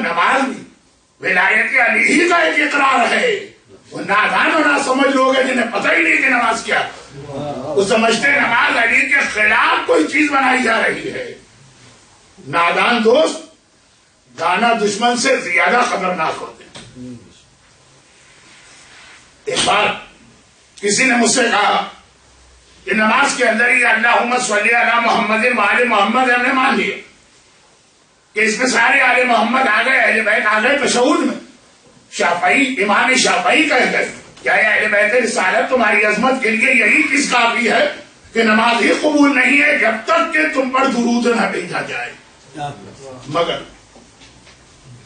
نماز بھی ولایت علی ہی کا ایک اقرار ہے. وہ نادان اور نہ سمجھ لوگ ہیں جنہیں پتہ ہی نہیں کہ نماز کیا. وہ سمجھتے نماز علی کے خلاف کوئی چیز بنائی جا رہی ہے. نادان دوست دانا دشمن سے زیادہ خطرناک ہوتے ہیں. ایک بار کسی نے مجھ سے کہا کہ نماز کے اندر ہی اللہم صلی علی محمد وآل محمد ہم نے مان لیا کہ اس میں سارے آل محمد آ گئے، اہل بیت آ گئے تشہد میں. شافعی امام شافعی کہہ گئے کیا اہل بیت رسالت تمہاری عظمت کے لیے یہی چیز کافی ہے کہ نماز ہی قبول نہیں ہے جب تک کہ تم پر درود نہ بھیجا جائے. مگر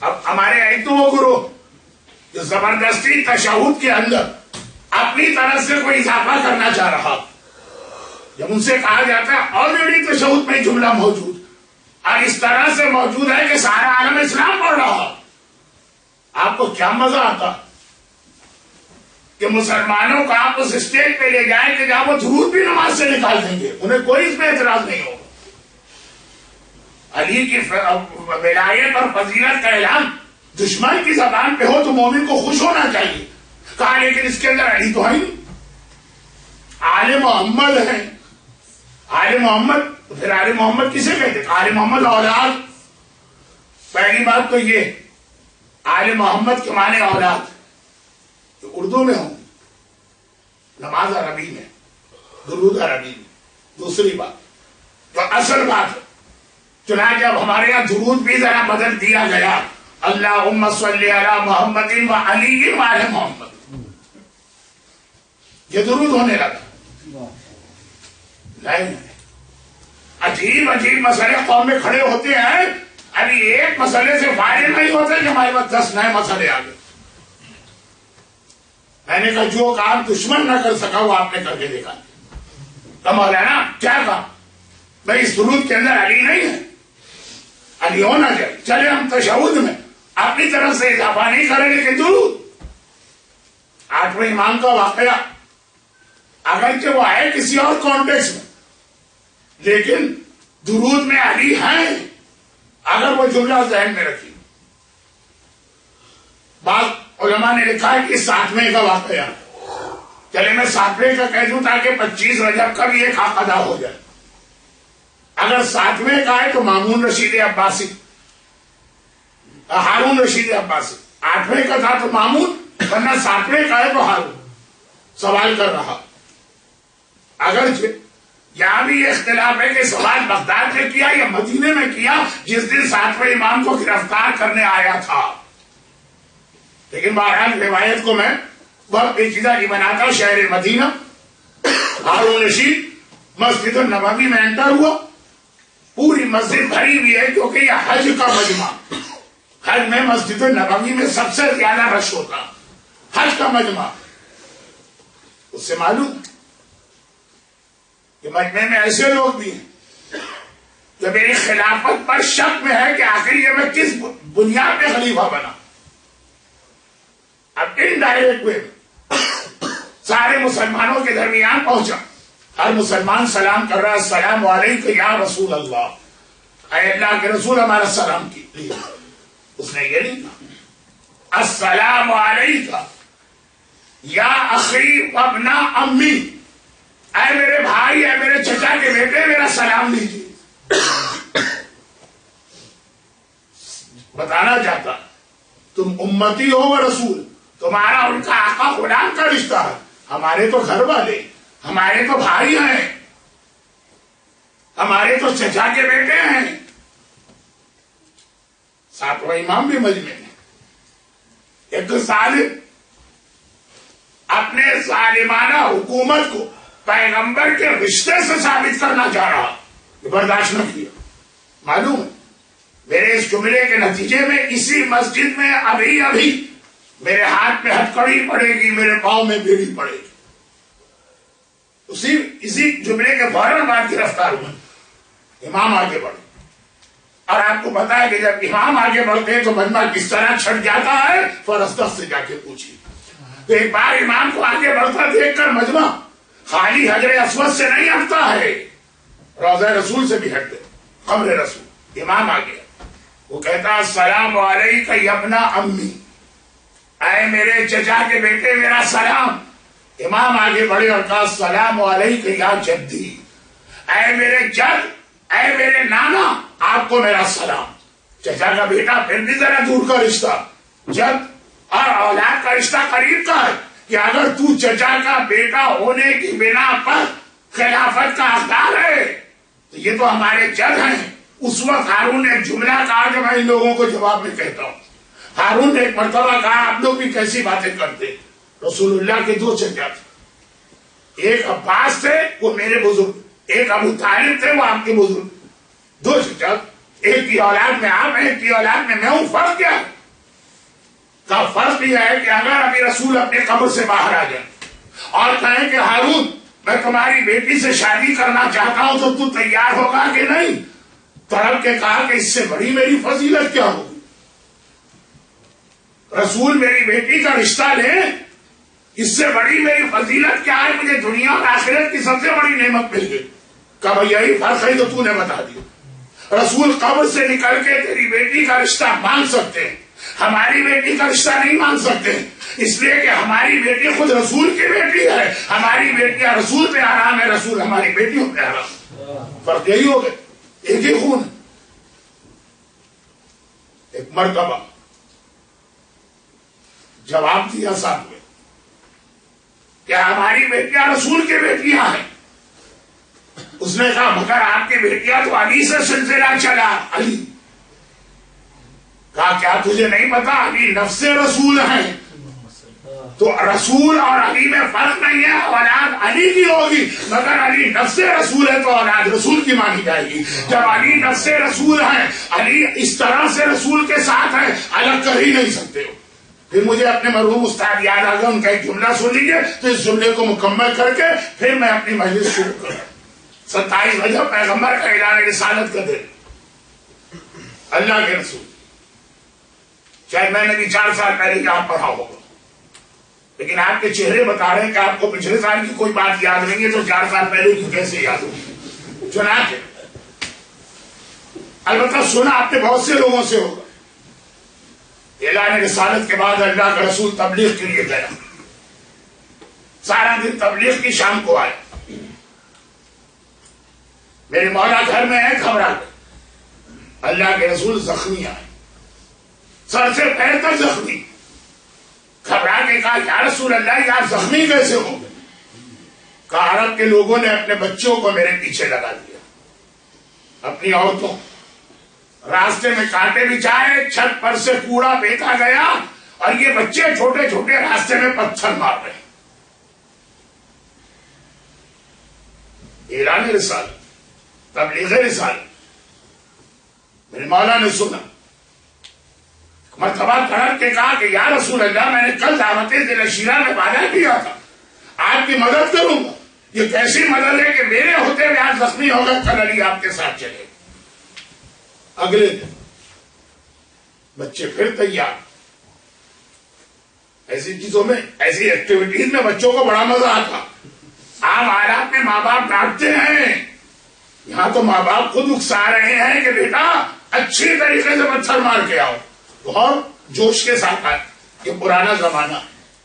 اب ہمارے ایک تو وہ گروہ جو زبردستی تشہد کے اندر اپنی طرف سے کوئی اضافہ کرنا چاہ رہا، جب ان سے کہا جاتا ہے آلریڈی تشہد میں جملہ موجود اور اس طرح سے موجود ہے کہ سارا عالم اسلام پڑھ رہا، آپ کو کیا مزہ آتا کہ مسلمانوں کو آپ اس اسٹیج پہ لے جائیں کہ جہاں وہ درود بھی نماز سے نکال دیں گے، انہیں کوئی اس میں اعتراض نہیں ہوگا. علی کی ولایت اور فضیلت کا اعلان دشمن کی زبان پہ ہو تو مومن کو خوش ہونا چاہیے. کہا لیکن اس کے اندر علی تو ہے نہیں، آل محمد ہے. آل محمد پھر آل محمد کسے کہتے ہیں؟ آل محمد اولاد. پہلی بات تو یہ آل محمد کے معنی اولاد جو اردو میں ہوں، نماز عربی میں، درود عربی میں. دوسری بات جو اصل بات ہے، چنانچہ اب ہمارے یہاں درود بھی ذرا بدل دیا گیا، اللہم صلی علی محمد و علی وآل محمد، یہ درود ہونے لگا. نہیں، عجیب عجیب مسئلے قوم میں کھڑے ہوتے ہیں. ابھی ایک مسئلے سے فارغ نہیں ہوتے کہ ہمارے پاس 10 نئے مسئلے آ گئے. میں نے کہا جو کام دشمن نہ کر سکا وہ آپ نے کر کے دیکھا. تو مولانا کیا کہا؟ بھائی اس درود کے اندر علی نہیں ہے، علی ہونا چاہیے. چلے ہم تشہد میں اپنی طرف سے اضافہ نہیں کریں لیکن درود. 8ویں امام کا واقعہ اگرچہ وہ آئے کسی اور کانٹیکس میں لیکن درود میں علی ہیں، اگر وہ جملہ ذہن میں رکھی. بعض علماء نے لکھا ہے کہ 7ویں کا واقعہ. چلے میں 7ویں کا کہہ دوں تاکہ 25 رجب کا بھی ایک حق ادا ہو جائے. اگر 7ویں کا ہے تو مامون رشید عباسی، ہارون رشید عباسی. 8ویں کا تھا تو مامون، ورنہ 7ویں کا ہے تو ہارون. سوال کر رہا اگرچہ یہاں بھی یہ اختلاف ہے کہ سوال بغداد نے کیا یا مدینے میں کیا جس دن 7ویں امام کو گرفتار کرنے آیا تھا. لیکن بہرحال روایت کو میں بہت پیچیدہ نہیں بناتا. شہر مدینہ ہارون رشید مسجد النبوی میں انٹر ہوا، پوری مسجد بھری ہوئی ہے کیونکہ یہ حج کا مجمع. حج میں مسجد النبوی میں سب سے زیادہ رش ہوتا، حج کا مجمع. اس سے معلوم کہ مجمع میں ایسے لوگ بھی ہیں جو میری خلافت پر شک میں ہے کہ آخر یہ میں کس بنیاد پہ خلیفہ بنا. اب انڈائریکٹ وے میں سارے مسلمانوں کے درمیان پہنچا. ہر مسلمان سلام کر رہا ہے، السلام علیکم یا رسول اللہ، اے اللہ کے رسول ہمارا سلام کیجیے. اس نے یہ نہیں کہا السلام علیکم یا اخی ابن امی، اے میرے بھائی، اے میرے چچا کے بیٹے میرا سلام لیجیے. بتانا چاہتا تم امتی ہو و رسول، تمہارا ان کا آقا غلام کا رشتہ ہے. ہمارے تو گھر والے، ہمارے تو بھائی ہیں، ہمارے تو چچا کے بیٹے ہیں. 7واں امام بھی مجمع میں. ایک ظالم اپنے ظالمانہ حکومت کو پیغمبر کے رشتے سے ثابت کرنا چاہ رہا، برداشت نہ کیا. معلوم ہے میرے اس جملے کے نتیجے میں اسی مسجد میں ابھی ابھی میرے ہاتھ میں ہتکڑی پڑے گی، میرے پاؤں میں بیڑی پڑے گی. اسی جملے کے فوراً بعد گرفتار ہوئے. امام آگے بڑھے اور آپ کو پتا ہے کہ جب امام آگے بڑھتے ہیں تو مجمع کس طرح چھٹ جاتا ہے. فرستخ سے جا کے پوچھیے. تو ایک بار امام کو آگے بڑھتا دیکھ کر مجمع خالی حجر اسود سے نہیں ہٹتا ہے، روضہ رسول سے بھی ہٹتے، قبر رسول. امام آ گیا، وہ کہتا السلام علیک یا ابن امی، اے میرے چچا کے بیٹے میرا سلام۔ امام آگے بڑھے اور کہا السلام علیک یا جدی، اے میرے جد، اے میرے نانا، آپ کو میرا سلام۔ چچا کا بیٹا پھر بھی ذرا دور کا رشتہ، جد اور اولاد کا رشتہ قریب کا ہے کہ اگر تو چچا کا بیٹا ہونے کی بنا پر خلافت کا حقدار ہے تو یہ تو ہمارے جد ہیں۔ اس وقت ہارون نے ایک جملہ کہا جو میں ان لوگوں کو جواب میں کہتا ہوں۔ ہارون نے ایک مرتبہ کہا آپ لوگ بھی کیسی باتیں کرتے، رسول اللہ کے دو چچا تھے، ایک عباس تھے وہ میرے بزرگ، ایک ابو طالب تھے وہ آپ کے بزرگ، دو چچا، ایک کی اولاد میں آپ ہیں، ایک کی اولاد میں ہوں، فرق کیا ہے؟ کا فرق یہ ہے کہ اگر ابھی رسول اپنے قبر سے باہر آ جائیں اور کہیں کہ ہارون میں تمہاری بیٹی سے شادی کرنا چاہتا ہوں تو تو تیار ہوگا کہ نہیں؟ تڑپ کے کہا کہ اس سے بڑی میری فضیلت کیا ہوگی؟ رسول میری بیٹی کا رشتہ لیں، اس سے بڑی میری فضیلت کیا ہے؟ مجھے دنیا اور آخرت کی سب سے بڑی نعمت مل گئی۔ کہا بھائی یہی فرق ہے تو نے بتا دیا، رسول قبر سے نکل کے تیری بیٹی کا رشتہ مان سکتے ہیں، ہماری بیٹی کا رشتہ نہیں مان سکتے، اس لیے کہ ہماری بیٹی خود رسول کی بیٹی ہے، ہماری بیٹیاں رسول پہ حرام ہے، رسول ہماری بیٹیوں پہ حرام۔ فرق یہی ہو گئے، ایک ہی خون ہے۔ ایک مرتبہ جواب دیا صاحب نے کہ ہماری بیٹیاں رسول کی بیٹیاں ہیں۔ اس نے کہا مگر آپ کی بیٹیاں تو علی سے سلسلہ چلا، علی۔ کہا کیا تجھے نہیں پتا علی نفس رسول ہیں؟ تو رسول اور علی میں فرق نہیں ہے، اولاد علی کی ہوگی، مگر علی نفس رسول ہے تو اولاد رسول کی مانی جائے گی۔ جب علی نفس رسول ہیں، علی اس طرح سے رسول کے ساتھ ہیں، الگ کر ہی نہیں سکتے ہو۔ پھر مجھے اپنے مرحوم استاد یاد آ گیا، ان کا ایک جملہ سن لیجیے تو اس جملے کو مکمل کر کے پھر میں اپنی مجلس شروع کروں۔ 27 رجب پیغمبر کا اعلان رسالت کا دن، اللہ کے رسول، شاید میں نے بھی 4 سال پہلے یاد پڑھا ہوگا، لیکن آپ کے چہرے بتا رہے ہیں کہ آپ کو پچھلے سال کی کوئی بات یاد نہیں ہے تو 4 سال پہلے کی کیسے یاد ہوگی؟ چنانچہ البتہ سنا آپ نے بہت سے لوگوں سے ہوگا، اعلان رسالت کے بعد اللہ کا رسول تبلیغ کے لیے گیا، سارا دن تبلیغ کی، شام کو آیا، میرے مولا گھر میں ہے، گھبرا گئے، اللہ کے رسول زخمی آئے، سر سے پیر تک زخمی، گھبرا کے کہا یا رسول اللہ آپ زخمی کیسے ہو گئے؟ کہا عرب کے لوگوں نے اپنے بچوں کو میرے پیچھے لگا دیا، اپنی عورتوں، راستے میں کانٹے بچھائے، چھت پر سے کوڑا پھینکا گیا اور یہ بچے چھوٹے چھوٹے راستے میں پتھر مار رہے۔ اعلان رسالت، تبلیغ رسالت، میرے مولا نے سنا، مرتبہ کڑک کے کہا کہ یا رسول اللہ میں نے کل دعوت ذی الشیرہ میں وعدہ کیا تھا آپ کی مدد کروں گا، یہ کیسی مدد ہے کہ میرے ہوتے ہوئے آج زخمی ہو گئے، کل علی آپ کے ساتھ چلے۔ اگلے دن بچے پھر تیار، ایسی چیزوں میں، ایسی ایکٹیویٹیز میں بچوں کو بڑا مزہ آتا۔ عام حالات میں ماں باپ ڈانٹتے ہیں، یہاں تو ماں باپ خود اکسا رہے ہیں کہ بیٹا اچھی طریقے سے پتھر مار کے آؤ، بہت جوش کے ساتھ آئے۔ یہ پرانا زمانہ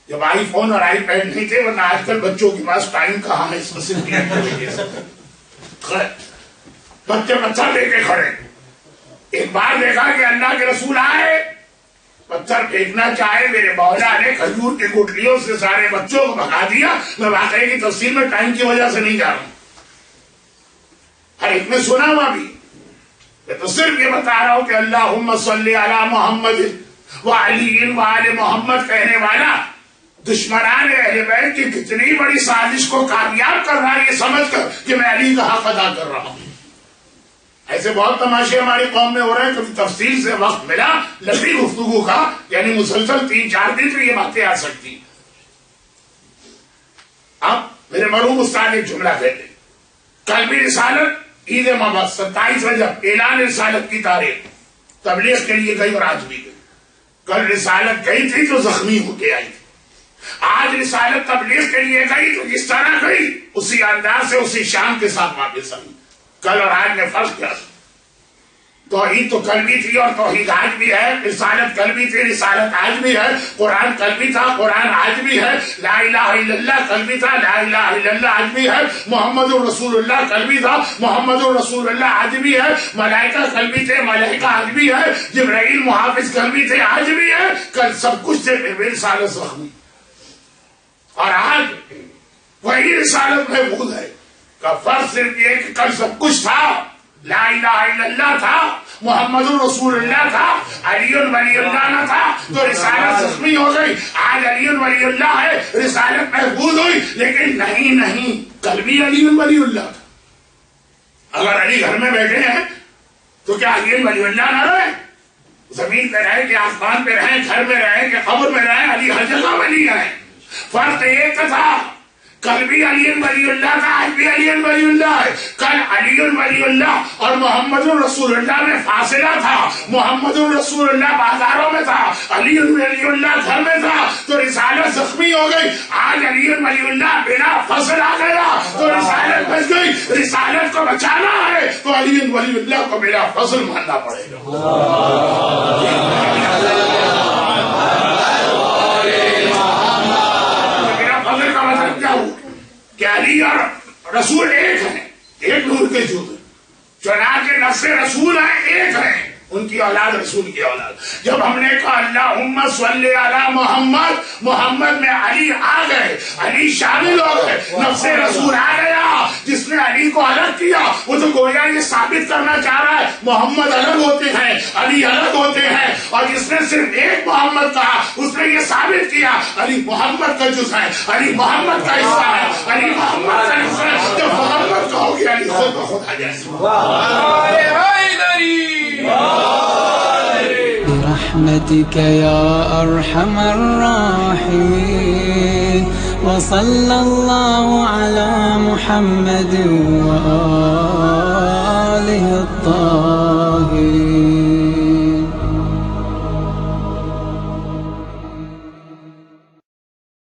جب آئی فون اور آئی پیڈ نہیں تھے، ورنہ آج کل بچوں کے پاس ٹائم کہاں ہے اس قسم کی بچے پتھر لے کے کھڑے۔ ایک بار دیکھا کہ اللہ کے رسول آئے، پتھر پھینکنا چاہے، میرے مولا نے کھجور کی گٹلیوں سے سارے بچوں کو بھگا دیا۔ میں واقعی کی تفصیل میں ٹائم کی وجہ سے نہیں جا رہا ہوں، ہر ایک نے سنا ہوا بھی، میں تو صرف یہ بتا رہا ہوں کہ اللہم صلی علی محمد وعلی وآل محمد کہنے والا دشمنان اہل بیت کی کتنی بڑی سازش کو کامیاب کر رہا ہے، یہ سمجھ کر کہ میں علی کا حق ادا کر رہا ہوں۔ ایسے بہت تماشے ہماری قوم میں ہو رہے ہیں، کبھی تفصیل سے وقت ملا لمبی گفتگو کا، یعنی مسلسل 3-4 دن سے یہ باتیں آ سکتی۔ اب میرے مرحوم استاد ایک جملہ کہتے، کل بھی رسالت عید مبعث 27 رجب اعلان رسالت کی تاریخ، تبلیغ کے لیے گئی اور آج بھی گئی۔ کل رسالت گئی تھی تو زخمی ہو کے آئی تھی، آج رسالت تبلیغ کے لیے گئی تو جس طرح گئی اسی انداز سے اسی شان کے ساتھ واپس آئی۔ کل اور آج میں فرق کیا؟ توحید تو کل بھی تھی اور توحید آج بھی ہے، رسالت کل بھی تھی، رسالت آج بھی ہے، قرآن کل بھی تھا، قرآن آج بھی ہے، لا الہ الا اللہ کل بھی تھا، لا الہ الا اللہ آج بھی ہے، محمد رسول اللہ کل بھی تھا، محمد رسول اللہ آج بھی ہے، ملائکہ کل بھی تھے، ملائکہ آج بھی ہے، جبرائیل محافظ کل بھی تھے، آج بھی ہے، کل سب کچھ تھے، پھر رسالت زخمی اور آج وہی رسالت محفوظ ہے۔ کا فرق صرف یہ کہ کل سب کچھ تھا، لا الہ الا اللہ تھا، محمد رسول اللہ تھا، علی ولی اللہ نہ تھا تو رسالت زخمی ہو گئی۔ آج علی ولی اللہ ہے، رسالت محفوظ ہوئی، لیکن نہیں کل بھی علی ولی اللہ تھا۔ اگر علی گھر میں بیٹھے ہیں تو کیا علی ولی اللہ نہ رہے؟ زمین پہ رہے کہ آسمان پہ رہے، گھر میں رہے کہ قبر میں رہے، علی ہر جگہ ولی ہے۔ فرق ایک تھا، کل بھی علی ولی اللہ تھا، آج بھی علی ولی اللہ ہے۔ کل علی ولی اللہ اور محمد رسول اللہ میں فاصلہ تھا، محمد رسول اللہ بازاروں میں تھا، علی ولی اللہ گھر میں تھا تو رسالت زخمی ہو گئی۔ آج علی ولی اللہ بنا فصل آ گیا تو رسالت بچ گئی۔ رسالت کو بچانا ہے تو علی ولی اللہ کو بنا فصل ماننا پڑے گا۔ کہ علی اور رسول ایک ہیں، ایک نور کے جز ہیں، چنانچہ نفس رسول ہیں، ایک ہیں، ان کی اولاد رسول کی اولاد۔ جب ہم نے کہا اللہم صلی علی محمد، محمد میں علی آ گئے، علی شامل ہو گئے، نفس رسول آ گیا۔ جس نے علی کو الگ کیا وہ تو گویا یہ ثابت کرنا چاہ رہا ہے محمد الگ ہوتے ہیں، علی الگ ہوتے ہیں، اور جس نے صرف ایک محمد کہا اس نے یہ ثابت کیا علی محمد کا جز ہے، علی محمد کا حصہ ہے، علی محمد کا حصہ ہے۔ جب محمد کا ہو گیا علی خود بخود آ جائے۔ برحمتك يا أرحم الراحمين وصلى الله على محمد وآله